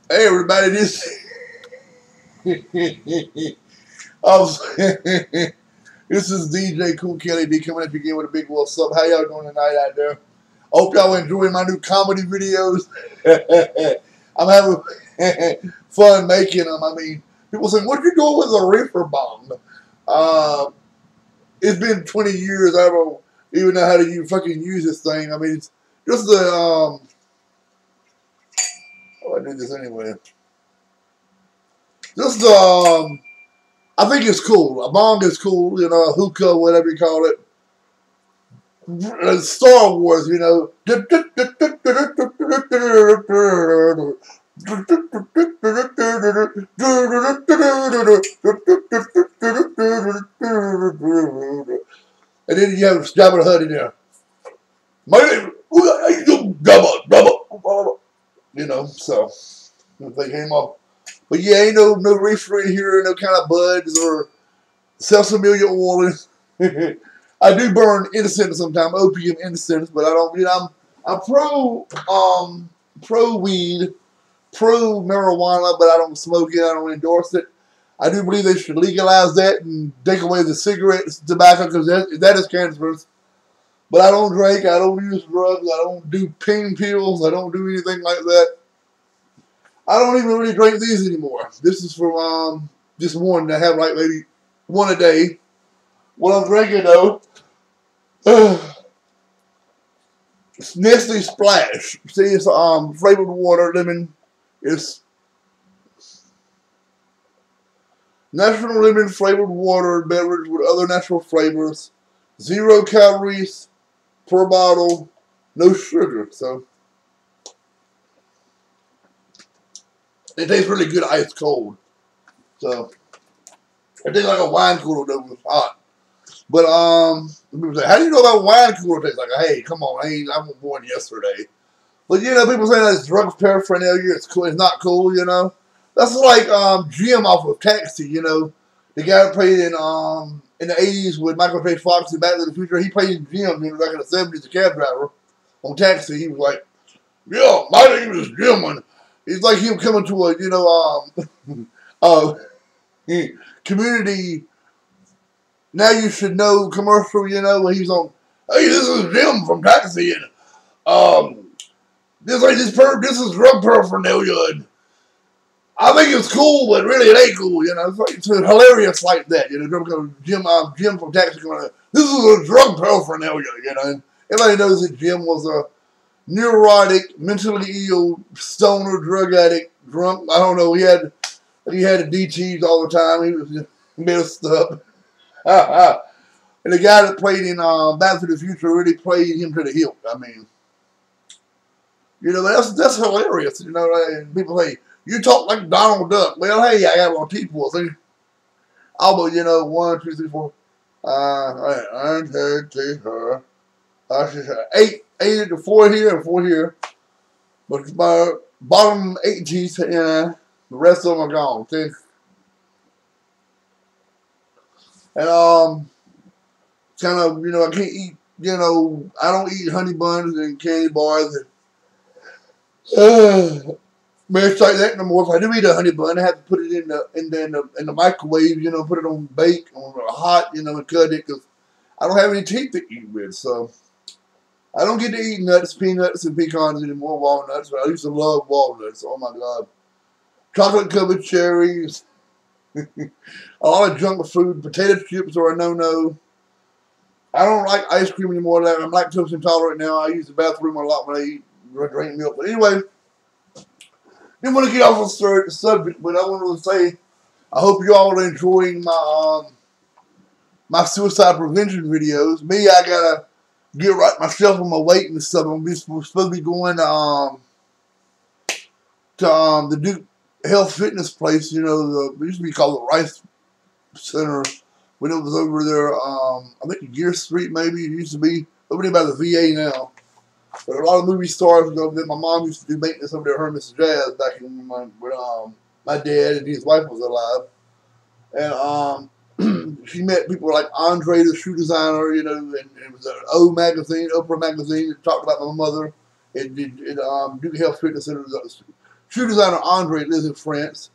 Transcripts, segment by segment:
Hey everybody, this this is DJ Cool Kelly D coming at you again with a big what's up. How y'all doing tonight out there? I hope y'all enjoying my new comedy videos. I'm having fun making them. I mean, people saying, "What you doing with a reefer bomb?" Uh, it's been 20 years. I don't even know how to fucking use this thing. I mean, it's just the oh, I did this anyway. Just I think it's cool. A bong is cool, you know, a hookah, whatever you call it. Star Wars, you know. And then you have Jabba the Hutt in there. My name is Jabba. You know, so they came off. But yeah, ain't no reefer in here, no kind of buds or Sesame oil. I do burn incense sometimes, opium incense, but I don't. You know, I'm pro weed, pro marijuana, but I don't smoke it. I don't endorse it. I do believe they should legalize that and take away the cigarettes, tobacco, because that is cancerous. But I don't drink. I don't use drugs. I don't do pain pills. I don't do anything like that. I don't even really drink these anymore. This is from just one to have like maybe one a day. What I'm drinking though, it's Nestle Splash. See, it's flavored water, lemon. It's natural lemon flavored water beverage with other natural flavors. 0 calories per bottle, no sugar. So it tastes really good ice cold. So it tastes like a wine cooler though, it's hot. But people say, how do you know about wine cooler tastes like? Hey, come on, I was born yesterday. But you know, people say that's drug paraphernalia. It's cool. It's not cool. You know, that's like Jim off of Taxi. You know, the guy that played in the '80s with Michael J. Fox in Back to the Future. He played Jim back in the '70s, a cab driver on Taxi. He was like, "Yeah, my name is Jim," and it's like him coming to a community. Now you should know commercial. You know, when he's on. Hey, this is Jim from Taxi, and this is drug paraphernalia. And I think it's cool, but really it ain't cool. You know, it's hilarious like that. You know, Jim from Taxi coming out. This is a drug paraphernalia. You know, and everybody knows that Jim was a neurotic, mentally ill, stoner, drug addict, drunk. I don't know. He had the DTs all the time. He was just messed up. And the guy that played in Back to the Future really played him to the hilt. I mean, you know, that's hilarious. You know, and people say, you talk like Donald Duck. Well, hey, I got my teeth for see. But you know, 1, 2, 3, 4. I take her. Eight to 4 here and 4 here. But my bottom 8 teeth, you know, the rest of them are gone. See? And kind of, you know, I can't eat. You know, I don't eat honey buns and candy bars. Man, it's like that no more. If I do eat a honey bun, I have to put it in the microwave. You know, put it on bake on hot. You know, and cut it because I don't have any teeth to eat with. So I don't get to eat nuts, peanuts, and pecans anymore. Walnuts. But I used to love walnuts. Oh my god, chocolate covered cherries. A lot of junk food. Potato chips are a no-no. I don't like ice cream anymore. I'm lactose intolerant now. I use the bathroom a lot when I eat drink milk. But anyway. Didn't want to get off the subject, but I wanted to say I hope you all are enjoying my suicide prevention videos. Me, I gotta get right myself on my weight and stuff. I'm supposed to be going to the Duke Health Fitness place. You know, it used to be called the Rice Center when it was over there. I think Gear Street maybe it used to be over there by the VA now. But a lot of movie stars go there. My mom used to do maintenance over there, her and Mrs. Jazz, back in when my dad and his wife was alive. And she met people like Andre, the shoe designer, you know, and it was an Oprah magazine that talked about my mother. Duke Health Fitness Center. shoe designer Andre lives in France.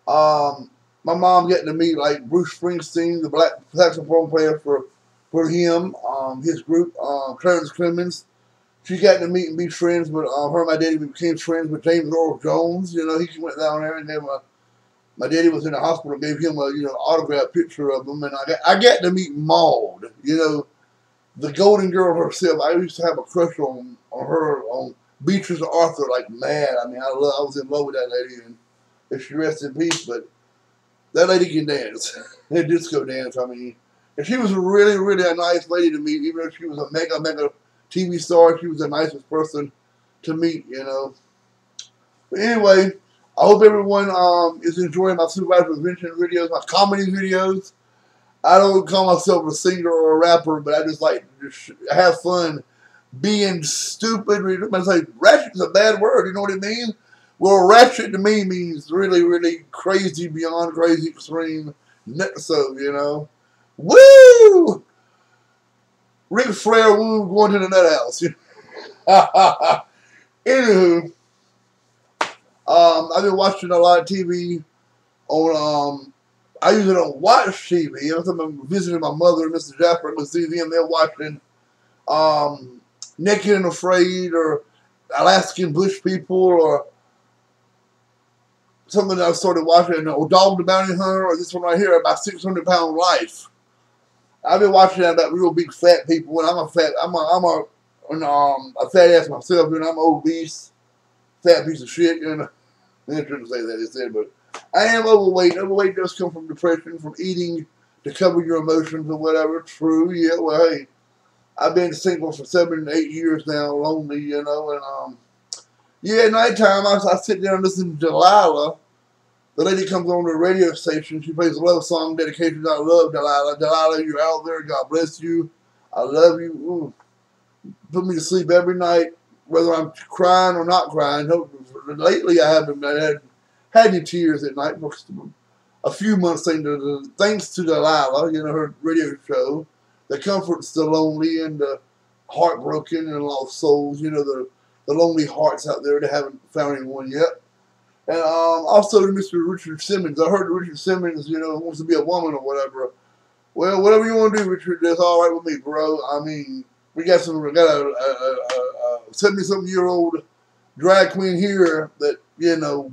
My mom getting to meet like Bruce Springsteen, the black saxophone player for him, his group, Clarence Clemens. She got to meet and be friends with her and my daddy became friends with James Earl Jones. You know, he went down there and then my daddy was in the hospital, gave him a autographed picture of him, and I got to meet Maud. You know, the Golden Girl herself. I used to have a crush on her, on Beatrice Arthur, like mad. I mean, I was in love with that lady, and if she rests in peace, but that lady can dance. Disco dance, I mean. And she was really, really a nice lady to meet, even though she was a mega, mega TV star. She was the nicest person to meet, you know. But anyway, I hope everyone is enjoying my supervisor prevention videos, my comedy videos. I don't call myself a singer or a rapper, but I just like to just have fun being stupid. I say ratchet is a bad word, you know what it means? Well, ratchet to me means really, really crazy, beyond crazy, extreme. So, you know. Woo! Ric Flair, woo, going to the nut house. Anywho, I've been watching a lot of TV on, I usually don't watch TV. You know, I'm visiting my mother and Mr. Jasper to see them. They're watching Naked and Afraid or Alaskan Bush People or something that I started watching, Dog the Bounty Hunter, or this one right here, about 600-Pound Life. I've been watching that about real big fat people, and I'm a fat ass myself, and I'm obese, fat piece of shit. You know, I shouldn't say that, they said, but I am overweight. Overweight does come from depression, from eating to cover your emotions or whatever. True, yeah. Well, hey, I've been single for 7 to 8 years now, lonely, you know, and yeah, at nighttime I sit there and listen to Delilah. The lady comes on the radio station. She plays a love song, dedication. I love Delilah. Delilah, you're out there. God bless you. I love you. Ooh. Put me to sleep every night, whether I'm crying or not crying. Lately, I haven't had any tears at night. A few months thanks to Delilah, you know, her radio show that comforts the lonely and the heartbroken and lost souls. You know, the lonely hearts out there that haven't found anyone yet. And also to Mr. Richard Simmons. I heard Richard Simmons, you know, wants to be a woman or whatever. Well, whatever you want to do, Richard, that's all right with me, bro. I mean, we got a 70-something-year-old drag queen here that, you know,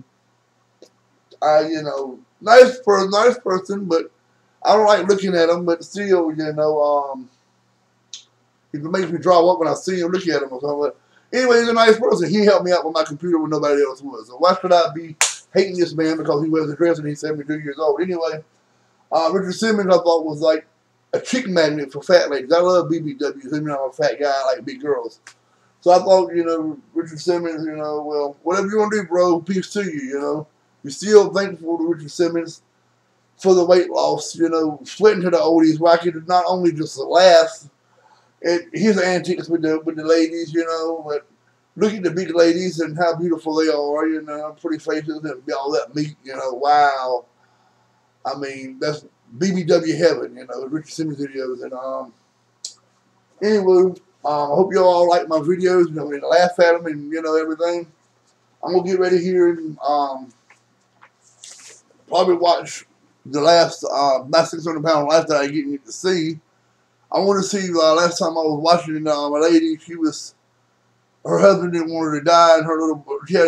nice person, but I don't like looking at him. But still, you know, it makes me draw up when I see him, look at him or something. But anyway, he's a nice person. He helped me out with my computer when nobody else was. So why should I be hating this man because he wears a dress and he's 72 years old? Anyway, Richard Simmons I thought was like a chick magnet for fat ladies. I love BBWs. Even though I'm a fat guy, I like big girls. So I thought, you know, Richard Simmons, you know, well, whatever you want to do, bro, peace to you, you know. You're still thankful to Richard Simmons for the weight loss, you know, splitting to the oldies where I could not only just laugh at his antics with the ladies, you know, but look at the big ladies and how beautiful they are, you know, pretty faces and all that meat, you know, wow. I mean, that's BBW heaven, you know, Richard Simmons videos. And anyway, I hope you all like my videos, you know, and laugh at them and, you know, everything. I'm going to get ready here and probably watch the last, my 600-Pound Life that I didn't get to see. I want to see, last time I was watching a lady, her husband didn't want her to die, and she had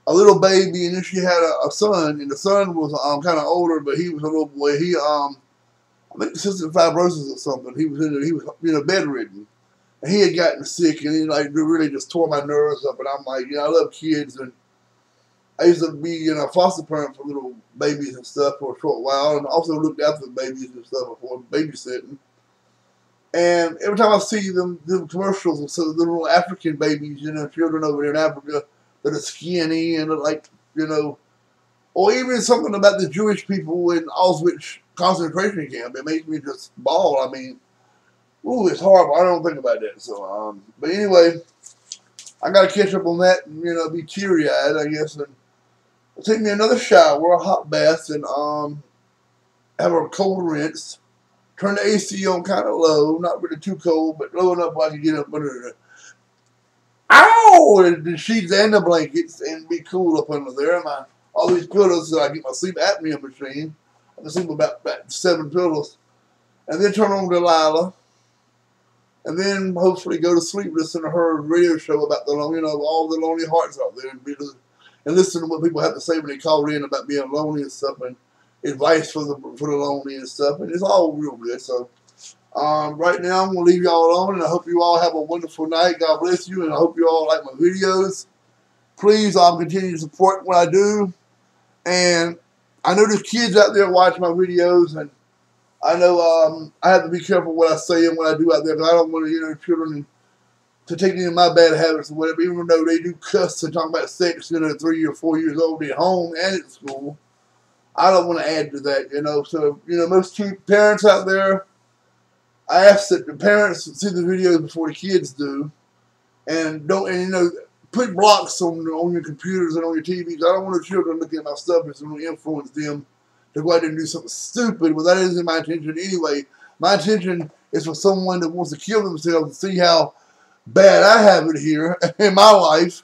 a little baby, and then she had a son, and the son was kind of older, but he was a little boy. He, I think cystic fibrosis or something. He was bedridden, and he had gotten sick, and he like really just tore my nerves up. And I'm like, you know, I love kids, and I used to be, you know, foster parent for little babies and stuff for a short while, and also looked after the babies and stuff before babysitting. And every time I see them commercials of the little African babies, you know, children over there in Africa that are skinny and are like, you know, or even something about the Jewish people in Auschwitz concentration camp, it makes me just bawl. I mean, ooh, it's horrible. I don't think about that. So, but anyway, I got to catch up on that and, you know, be teary-eyed, I guess, and take me another shower, a hot bath, and have a cold rinse. Turn the AC on kind of low, not really too cold, but low enough where I can get up under the ow, and the sheets and the blankets, and be cool up under there. All these pillows, so I get my sleep apnea machine. I can sleep about 7 pillows, and then turn on Delilah, and then hopefully go to sleep, listen to her radio show about the all the lonely hearts out there, and listen to what people have to say when they call in about being lonely and stuff, and advice for the lonely and stuff, and it's all real good. So right now I'm gonna leave y'all alone, and I hope you all have a wonderful night. God bless you, and I hope you all like my videos. Please continue to support what I do, and I know there's kids out there watching my videos, and I know I have to be careful what I say and what I do out there, because I don't want children to take any of my bad habits or whatever, even though they do cuss and talk about sex, 3 or 4 years old at home and at school. I don't want to add to that, So, most parents out there, I ask that the parents see the videos before the kids do, and put blocks on your computers and on your TVs. I don't want the children looking at my stuff. It's going to influence them to go out there and do something stupid. Well, that isn't my intention anyway. My intention is for someone that wants to kill themselves to see how bad I have it here in my life,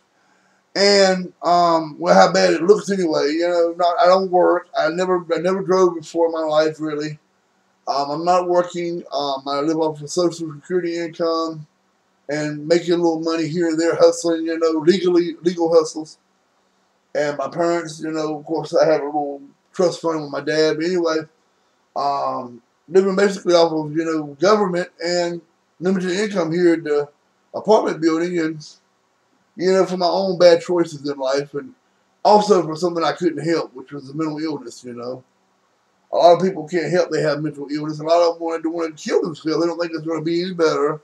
and how bad it looks anyway. I don't work. I never drove before in my life, really. I'm not working. I live off of Social Security income and making a little money here and there, hustling, legal hustles. And my parents, of course, I have a little trust fund with my dad. But anyway, living basically off of, government and limited income here at the apartment building, and, for my own bad choices in life, and also for something I couldn't help, which was a mental illness, A lot of people can't help they have mental illness, and a lot of them want to kill themselves. They don't think it's going to be any better.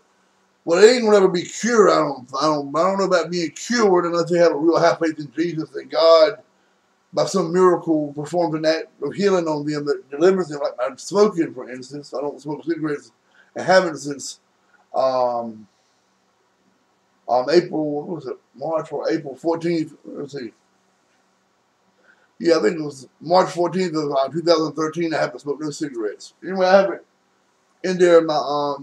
Well, it ain't going to ever be cured. I don't know about being cured unless they have a real high faith in Jesus, that God, by some miracle, performs an act of healing on them that delivers them. Like I'm smoking, for instance. I don't smoke cigarettes and haven't since March or April 14th. Let's see. Yeah, I think it was March 14th of 2013. I haven't smoked no cigarettes. Anyway, I have it in there in my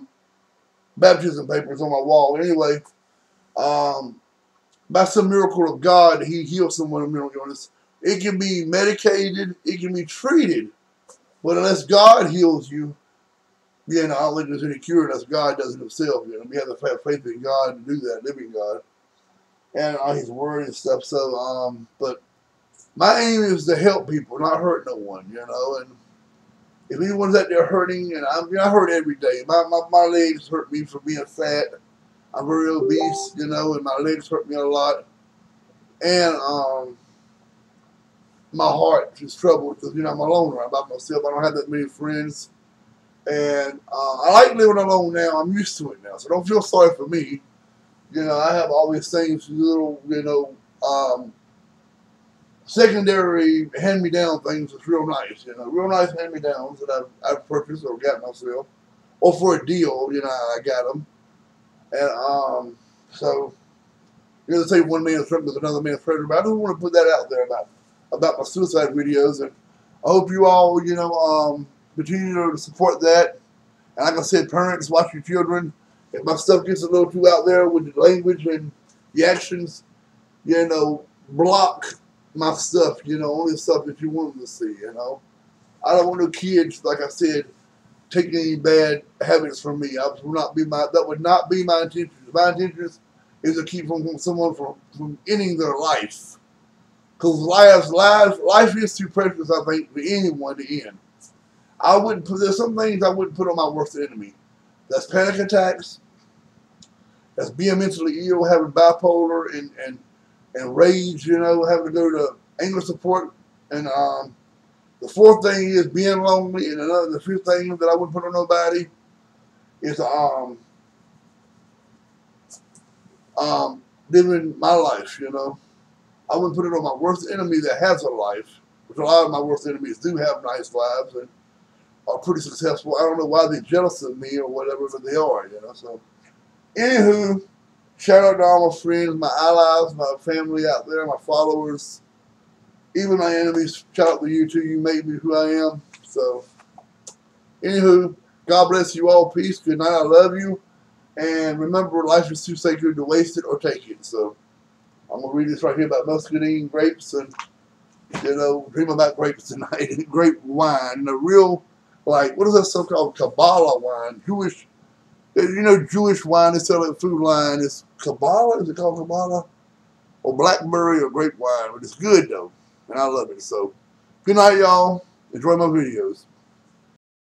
baptism papers on my wall. Anyway, by some miracle of God, He healed someone with mental illness. It can be medicated, it can be treated, but unless God heals you, I don't think there's any cure unless God does it Himself. We have to have faith in God to do that, living God, and on His Word and stuff. So, but my aim is to help people, not hurt no one, and if anyone's out there hurting, and I hurt every day. My legs hurt me for being fat. I'm very obese, and my legs hurt me a lot. And my heart is troubled because, I'm a loner. I'm by myself. I don't have that many friends. And I like living alone now. I'm used to it now. So don't feel sorry for me. I have all these things, little, secondary hand-me-down things that's real nice, real nice hand-me-downs that I've purchased or got myself, or for a deal, I got them, and so they say one man's friend with another man's treasure, but I don't want to put that out there about my suicide videos, and I hope you all, continue to support that, and like I said, parents, watch your children. If my stuff gets a little too out there with the language and the actions, block my stuff, only stuff that you want them to see, I don't want no kids, like I said, taking any bad habits from me. That would not be my intention. My intention is to keep someone from ending their life. Because life is too precious, I think, for anyone to end. There's some things I wouldn't put on my worst enemy. That's panic attacks. That's being mentally ill, having bipolar, and rage, having to go to anger support. And the fourth thing is being lonely. And the fifth thing that I wouldn't put on nobody is living my life, I wouldn't put it on my worst enemy that has a life, which a lot of my worst enemies do have nice lives and are pretty successful. I don't know why they're jealous of me or whatever, but they are, So, anywho, shout out to all my friends, my allies, my family out there, my followers, even my enemies. Shout out to you too. You made me who I am. So, anywho, God bless you all. Peace. Good night. I love you. And remember, life is too sacred to waste it or take it. So I'm going to read this right here about muscadine grapes and, dream about grapes tonight. Grape wine. The real, like, what is that so-called Kabbalah wine? Jewish, Jewish wine they sell at Food Line. It's Kabbalah. Is it called Kabbalah? Or blackberry or grape wine. But it's good, though. And I love it. So, good night, y'all. Enjoy my videos.